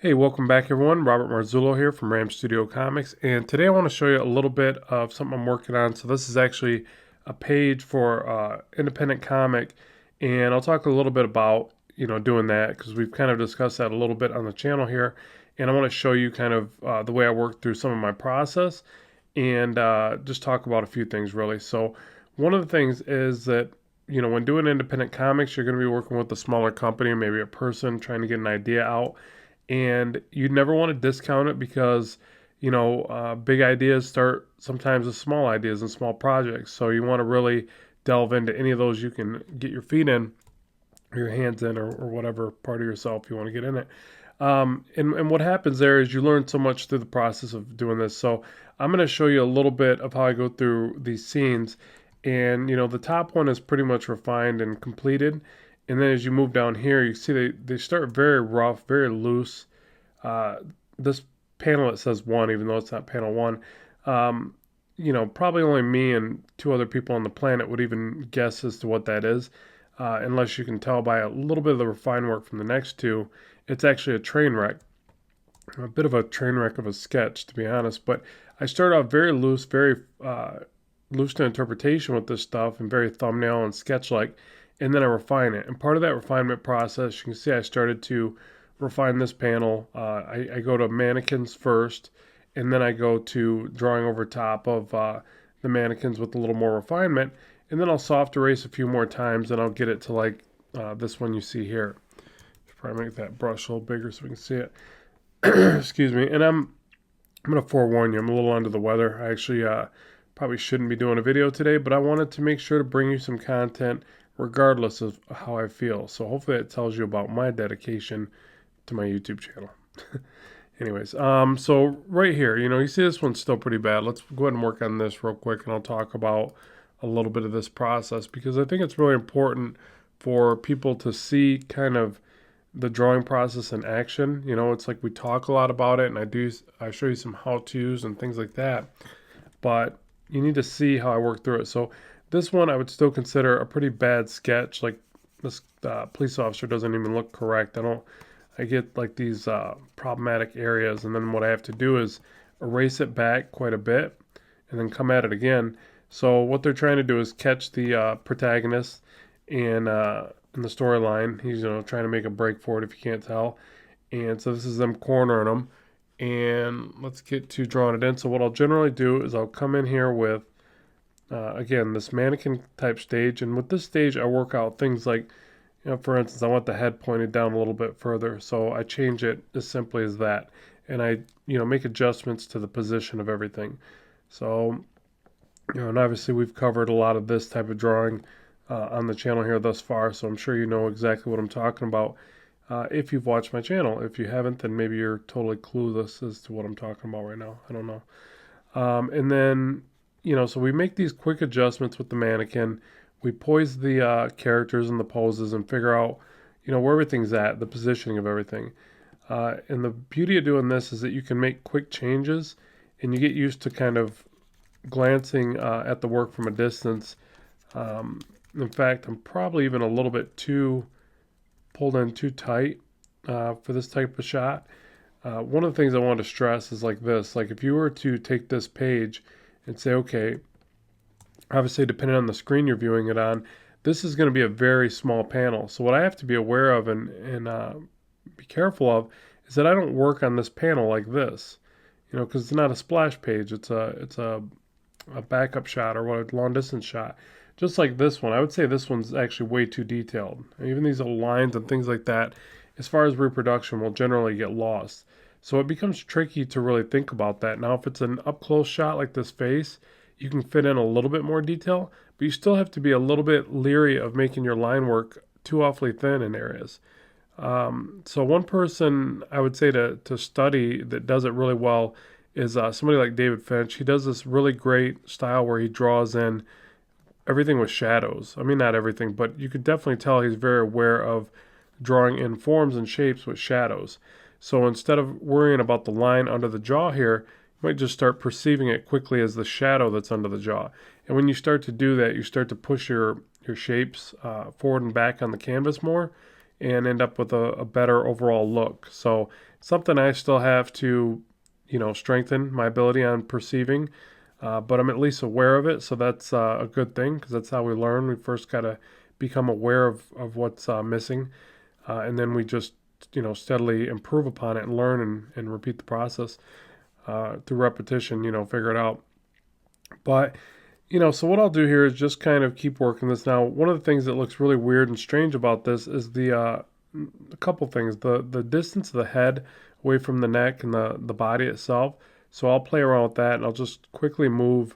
Hey, welcome back everyone. Robert Marzullo here from Ram Studio Comics, and today I want to show you a little bit of something I'm working on. So this is actually a page for independent comic, and I'll talk a little bit about doing that because we've kind of discussed that a little bit on the channel here, and I want to show you kind of the way I work through some of my process, and just talk about a few things really. So one of the things is that when doing independent comics, you're going to be working with a smaller company, maybe a person trying to get an idea out, and you never want to discount it because big ideas start sometimes with small ideas and small projects. So you want to really delve into any of those you can get your feet in, or your hands in, or whatever part of yourself you want to get in it. And what happens there is you learn so much through the process of doing this. So I'm going to show you a little bit of how I go through these scenes. And the top one is pretty much refined and completed. And then as you move down here, you see they start very rough, very loose. Uh, this panel, it says 1, even though it's not panel 1. Probably only me and 2 other people on the planet would even guess as to what that is, unless you can tell by a little bit of the refined work from the next 2. It's actually a train wreck, a bit of a train wreck of a sketch, to be honest. But I start off very loose, very loose to interpretation with this stuff, and very thumbnail and sketch-like, and then I refine it. And part of that refinement process, you can see I started to refine this panel. I go to mannequins first, and then I go to drawing over top of the mannequins with a little more refinement, and then I'll soft erase a few more times, and I'll get it to like this one you see here. Should probably make that brush a little bigger so we can see it. Excuse me. And I'm going to forewarn you, I'm a little under the weather. I actually probably shouldn't be doing a video today, but I wanted to make sure to bring you some content regardless of how I feel. So hopefully it tells you about my dedication to my YouTube channel. Anyways, so right here, you see this one's still pretty bad. Let's go ahead and work on this real quick, and I'll talk about a little bit of this process because I think it's really important for people to see kind of the drawing process in action. It's like we talk a lot about it, and I show you some how-tos and things like that, but you need to see how I work through it. So this one I would still consider a pretty bad sketch. Like this police officer doesn't even look correct. I get like these problematic areas, and then what I have to do is erase it back quite a bit and then come at it again. So what they're trying to do is catch the protagonist in the storyline. He's trying to make a break for it, if you can't tell. And so this is them cornering him. And let's get to drawing it in. So what I'll generally do is I'll come in here with again, this mannequin type stage, and with this stage I work out things like, for instance, I want the head pointed down a little bit further, so I change it as simply as that, and I make adjustments to the position of everything. So and obviously we've covered a lot of this type of drawing on the channel here thus far, so I'm sure you know exactly what I'm talking about if you've watched my channel. If you haven't, then maybe you're totally clueless as to what I'm talking about right now. I don't know. And then so we make these quick adjustments with the mannequin. We poise the characters and the poses and figure out, where everything's at, the positioning of everything. And the beauty of doing this is that you can make quick changes, and you get used to kind of glancing at the work from a distance. In fact, I'm probably even a little bit too pulled in too tight for this type of shot. One of the things I want to stress is like this. Like if you were to take this page and say, okay, obviously depending on the screen you're viewing it on, this is going to be a very small panel. So what I have to be aware of and be careful of is that I don't work on this panel like this, because it's not a splash page. It's a backup shot, or what, a long distance shot. Just like this one, I would say this one's actually way too detailed. Even these little lines and things like that, as far as reproduction, will generally get lost. So it becomes tricky to really think about that. Now, if it's an up-close shot like this face, you can fit in a little bit more detail, but you still have to be a little bit leery of making your line work too awfully thin in areas. So one person I would say to study that does it really well is somebody like David Finch. He does this really great style where he draws in everything with shadows. I mean, not everything, but you could definitely tell he's very aware of drawing in forms and shapes with shadows. So instead of worrying about the line under the jaw here, you might just start perceiving it quickly as the shadow that's under the jaw. And when you start to do that, you start to push your shapes forward and back on the canvas more, and end up with a better overall look. So something I still have to, strengthen my ability on perceiving, but I'm at least aware of it. So that's a good thing because that's how we learn. We first got to become aware of what's missing, and then we just, steadily improve upon it and learn and repeat the process through repetition, figure it out. But so what I'll do here is just kind of keep working this. Now, one of the things that looks really weird and strange about this is a couple things. The distance of the head away from the neck and the body itself. So I'll play around with that, and I'll just quickly move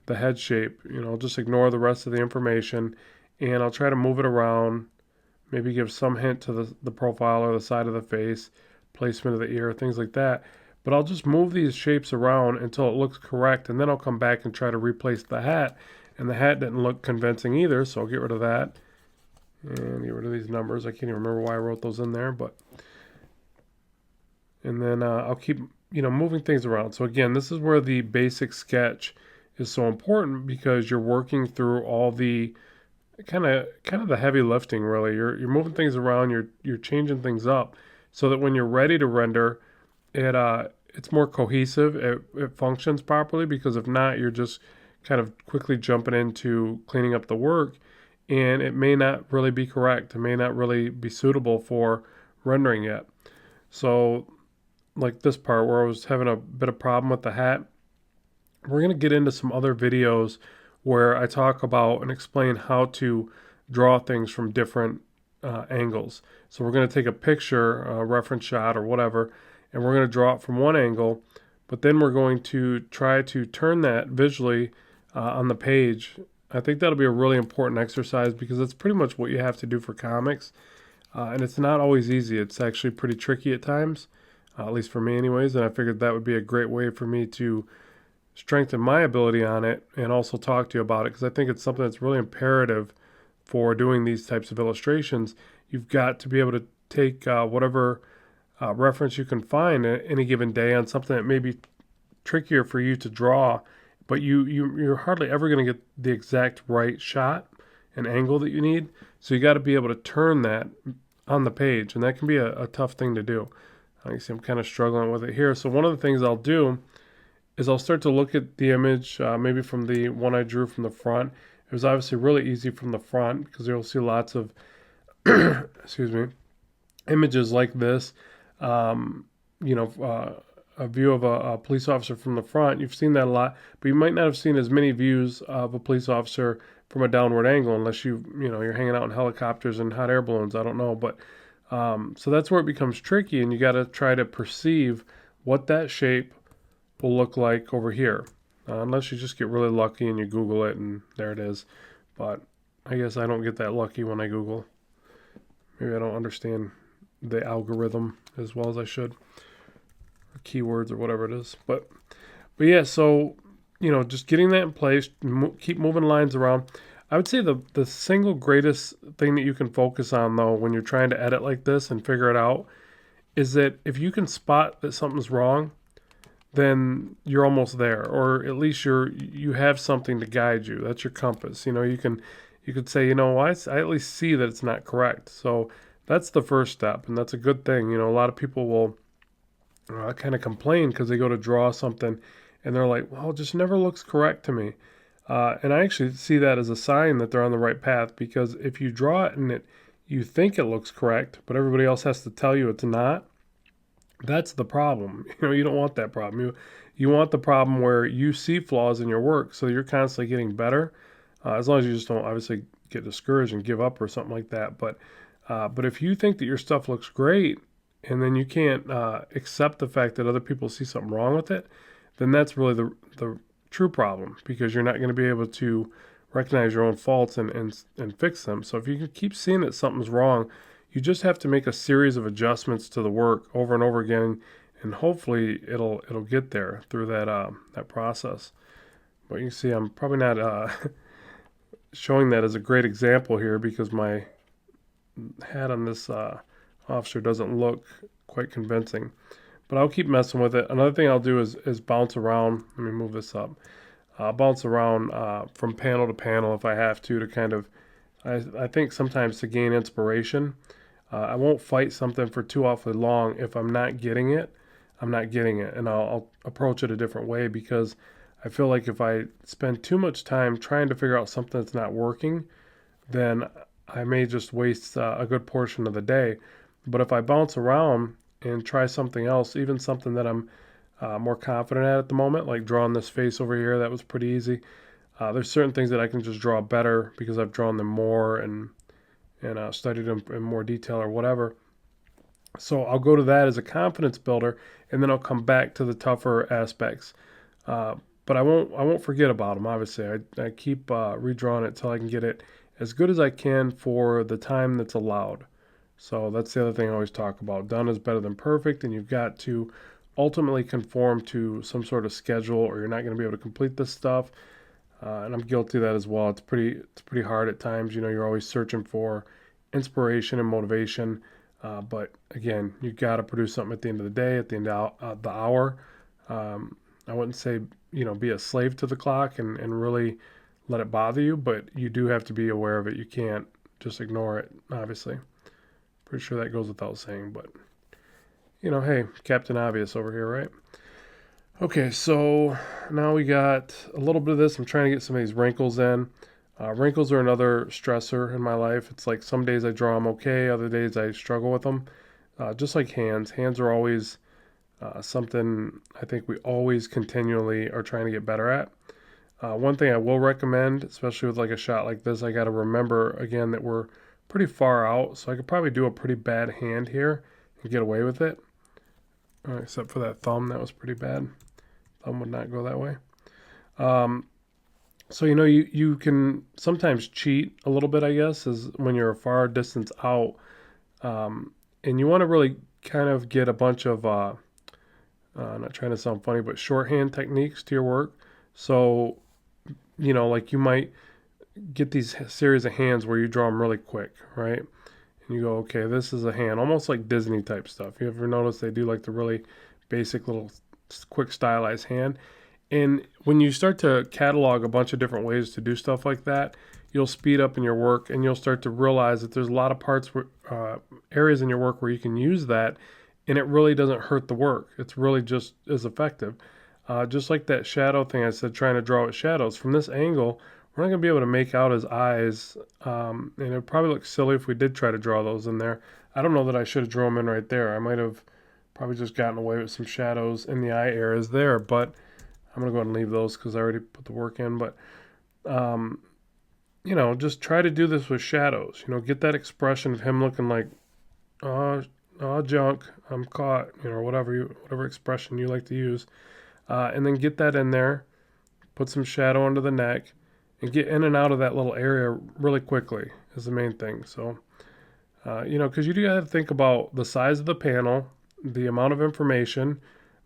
the head shape. I'll just ignore the rest of the information, and I'll try to move it around, maybe give some hint to the profile or the side of the face, placement of the ear, things like that. But I'll just move these shapes around until it looks correct, and then I'll come back and try to replace the hat. And the hat didn't look convincing either, so I'll get rid of that. And get rid of these numbers. I can't even remember why I wrote those in there, but... And then I'll keep, moving things around. So again, this is where the basic sketch is so important because you're working through all the kind of the heavy lifting, really. You're moving things around, you're changing things up so that when you're ready to render, it's more cohesive, it functions properly, because if not, you're just kind of quickly jumping into cleaning up the work, and it may not really be correct. It may not really be suitable for rendering yet. So like this part where I was having a bit of problem with the hat, we're going to get into some other videos where I talk about and explain how to draw things from different angles. So we're going to take a picture, a reference shot or whatever, and we're going to draw it from one angle, but then we're going to try to turn that visually on the page. I think that'll be a really important exercise because that's pretty much what you have to do for comics, and it's not always easy. It's actually pretty tricky at times, at least for me anyways, and I figured that would be a great way for me to strengthen my ability on it and also talk to you about it, because I think it's something that's really imperative for doing these types of illustrations. You've got to be able to take whatever reference you can find at any given day on something that may be trickier for you to draw, but you're hardly ever going to get the exact right shot and angle that you need. So you got to be able to turn that on the page, and that can be a tough thing to do. You see I'm kind of struggling with it here. So one of the things I'll do is I'll start to look at the image, maybe from the one I drew from the front. It was obviously really easy from the front because you'll see lots of excuse me, images like this. A view of a police officer from the front. You've seen that a lot, but you might not have seen as many views of a police officer from a downward angle unless you're hanging out in helicopters and hot air balloons. I don't know, but so that's where it becomes tricky, and you got to try to perceive what that shape will look like over here, unless you just get really lucky and you Google it and there it is. But I guess I don't get that lucky when I Google. Maybe I don't understand the algorithm as well as I should, or keywords or whatever it is. But yeah, so just getting that in place, keep moving lines around. I would say the single greatest thing that you can focus on, though, when you're trying to edit like this and figure it out, is that if you can spot that something's wrong, then you're almost there, or at least you have something to guide you. That's your compass. You could say, I at least see that it's not correct. So that's the first step, and that's a good thing. A lot of people will kind of complain because they go to draw something, and they're like, well, it just never looks correct to me. And I actually see that as a sign that they're on the right path, because if you draw it and you think it looks correct, but everybody else has to tell you it's not, that's the problem. You don't want that problem. You want the problem where you see flaws in your work, so you're constantly getting better, as long as you just don't obviously get discouraged and give up or something like that. But if you think that your stuff looks great and then you can't accept the fact that other people see something wrong with it, then that's really the true problem, because you're not going to be able to recognize your own faults and fix them. So if you can keep seeing that something's wrong, you just have to make a series of adjustments to the work over and over again, and hopefully it'll get there through that process. But you see, I'm probably not showing that as a great example here because my hat on this officer doesn't look quite convincing. But I'll keep messing with it. Another thing I'll do is bounce around. Let me move this up. Bounce around from panel to panel if I have to kind of, I think sometimes to gain inspiration. I won't fight something for too awfully long. If I'm not getting it, I'm not getting it, and I'll approach it a different way, because I feel like if I spend too much time trying to figure out something that's not working, then I may just waste a good portion of the day. But if I bounce around and try something else, even something that I'm more confident at the moment, like drawing this face over here, that was pretty easy. There's certain things that I can just draw better because I've drawn them more and studied them in more detail or whatever. So I'll go to that as a confidence builder, and then I'll come back to the tougher aspects. Uh, but I won't forget about them. Obviously, I keep redrawing it till I can get it as good as I can for the time that's allowed. So that's the other thing I always talk about. Done is better than perfect, and you've got to ultimately conform to some sort of schedule, or you're not going to be able to complete this stuff. And I'm guilty of that as well. It's pretty hard at times. You know, you're always searching for inspiration and motivation. But again, you got to produce something at the end of the day, at the end of the hour. I wouldn't say, be a slave to the clock and really let it bother you, but you do have to be aware of it. You can't just ignore it, obviously. Pretty sure that goes without saying, but hey, Captain Obvious over here, right? Okay, so now we got a little bit of this. I'm trying to get some of these wrinkles in. Wrinkles are another stressor in my life. It's like some days I draw them okay, other days I struggle with them. Just like hands. Hands are always something I think we always continually are trying to get better at. One thing I will recommend, especially with like a shot like this, I got to remember again that we're pretty far out, so I could probably do a pretty bad hand here and get away with it. Except for that thumb, that was pretty bad. Thumb would not go that way. Um, so you can sometimes cheat a little bit, I guess, is when you're a far distance out, and you want to really kind of get a bunch of not trying to sound funny, but shorthand techniques to your work. So like you might get these series of hands where you draw them really quick, right? And you go, okay, this is a hand, almost like Disney type stuff. You ever notice they do like the really basic little quick stylized hand? And when you start to catalog a bunch of different ways to do stuff like that, you'll speed up in your work, and you'll start to realize that there's a lot of parts, areas in your work where you can use that, and it really doesn't hurt the work. It's really just as effective. Just like that shadow thing I said, trying to draw with shadows. From this angle, we're not going to be able to make out his eyes, and it would probably look silly if we did try to draw those in there. I don't know that I should have drawn them in right there. I might have probably just gotten away with some shadows in the eye areas there, but I'm going to go ahead and leave those because I already put the work in. But, just try to do this with shadows. Get that expression of him looking like, oh, junk, I'm caught, or whatever expression you like to use. And then get that in there, put some shadow under the neck, and get in and out of that little area really quickly is the main thing. So, because you do have to think about the size of the panel, the amount of information,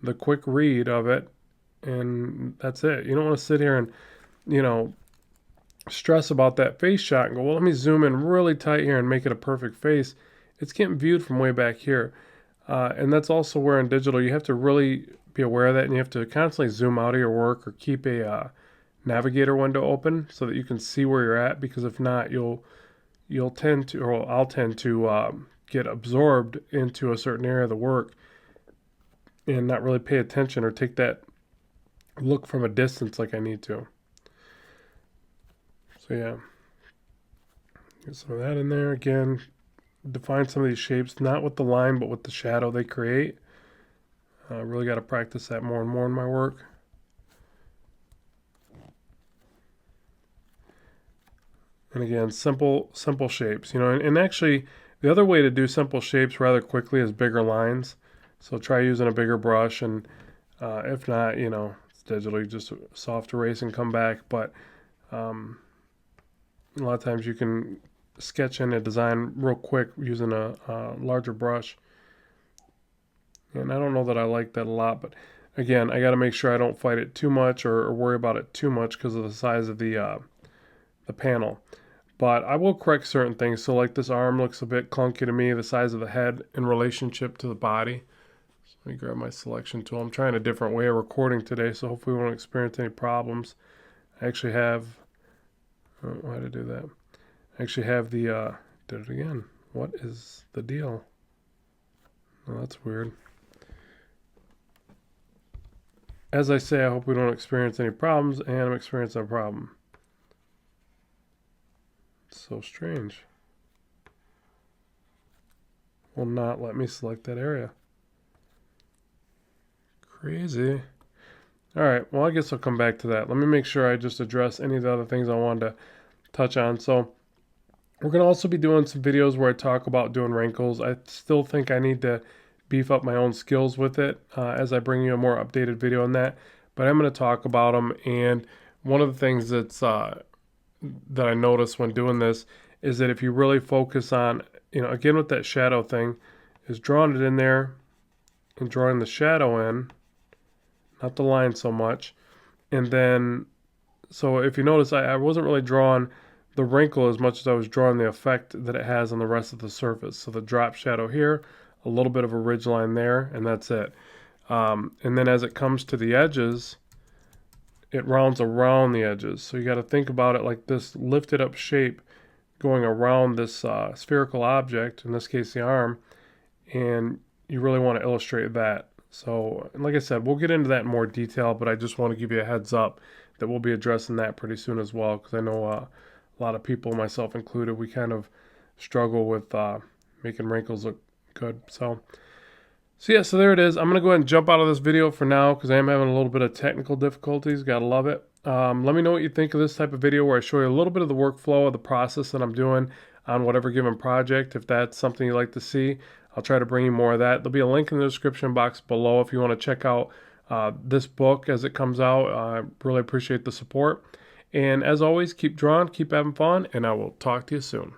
the quick read of it, and that's it. You don't want to sit here and, stress about that face shot and go, well, let me zoom in really tight here and make it a perfect face. It's getting viewed from way back here. And that's also where in digital you have to really be aware of that, and you have to constantly zoom out of your work or keep a navigator window open so that you can see where you're at, because if not, you'll tend to, or I'll tend to get absorbed into a certain area of the work and not really pay attention or take that look from a distance like I need to. So yeah, get some of that in there again. Define some of these shapes, not with the line, but with the shadow they create. Really got to practice that more and more in my work. And again, simple shapes, and actually the other way to do simple shapes rather quickly is bigger lines. So try using a bigger brush, and if not, it's digital, you just soft erase and come back. But a lot of times you can sketch in a design real quick using a larger brush. And I don't know that I like that a lot, but again, I got to make sure I don't fight it too much or worry about it too much because of the size of the panel. But I will correct certain things. So like this arm looks a bit clunky to me, the size of the head in relationship to the body. So let me grab my selection tool. I'm trying a different way of recording today, so hopefully we won't experience any problems. I actually have, why did I do that? I actually have the, did it again. What is the deal? Oh, that's weird. As I say, I hope we don't experience any problems, and I'm experiencing a problem. It's so strange. Will not let me select that area. Crazy. All right, well, I guess I'll come back to that. Let me make sure I just address any of the other things I wanted to touch on. So we're going to also be doing some videos where I talk about doing wrinkles. I still think I need to beef up my own skills with it as I bring you a more updated video on that. But I'm going to talk about them. And one of the things that's that I noticed when doing this is that if you really focus on, again with that shadow thing, is drawing it in there and drawing the shadow in, not the line so much. And then, so if you notice, I wasn't really drawing the wrinkle as much as I was drawing the effect that it has on the rest of the surface. So the drop shadow here, a little bit of a ridge line there, and that's it. And then as it comes to the edges, it rounds around the edges. So you got to think about it like this lifted up shape going around this spherical object, in this case the arm, and you really want to illustrate that. So, like I said, we'll get into that in more detail, but I just want to give you a heads up that we'll be addressing that pretty soon as well, because I know a lot of people, myself included, we kind of struggle with making wrinkles look good. So yeah, so there it is. I'm going to go ahead and jump out of this video for now because I am having a little bit of technical difficulties. Gotta love it. Let me know what you think of this type of video where I show you a little bit of the workflow of the process that I'm doing on whatever given project. If that's something you'd like to see, I'll try to bring you more of that. There'll be a link in the description box below if you want to check out this book as it comes out. I really appreciate the support. And as always, keep drawing, keep having fun, and I will talk to you soon.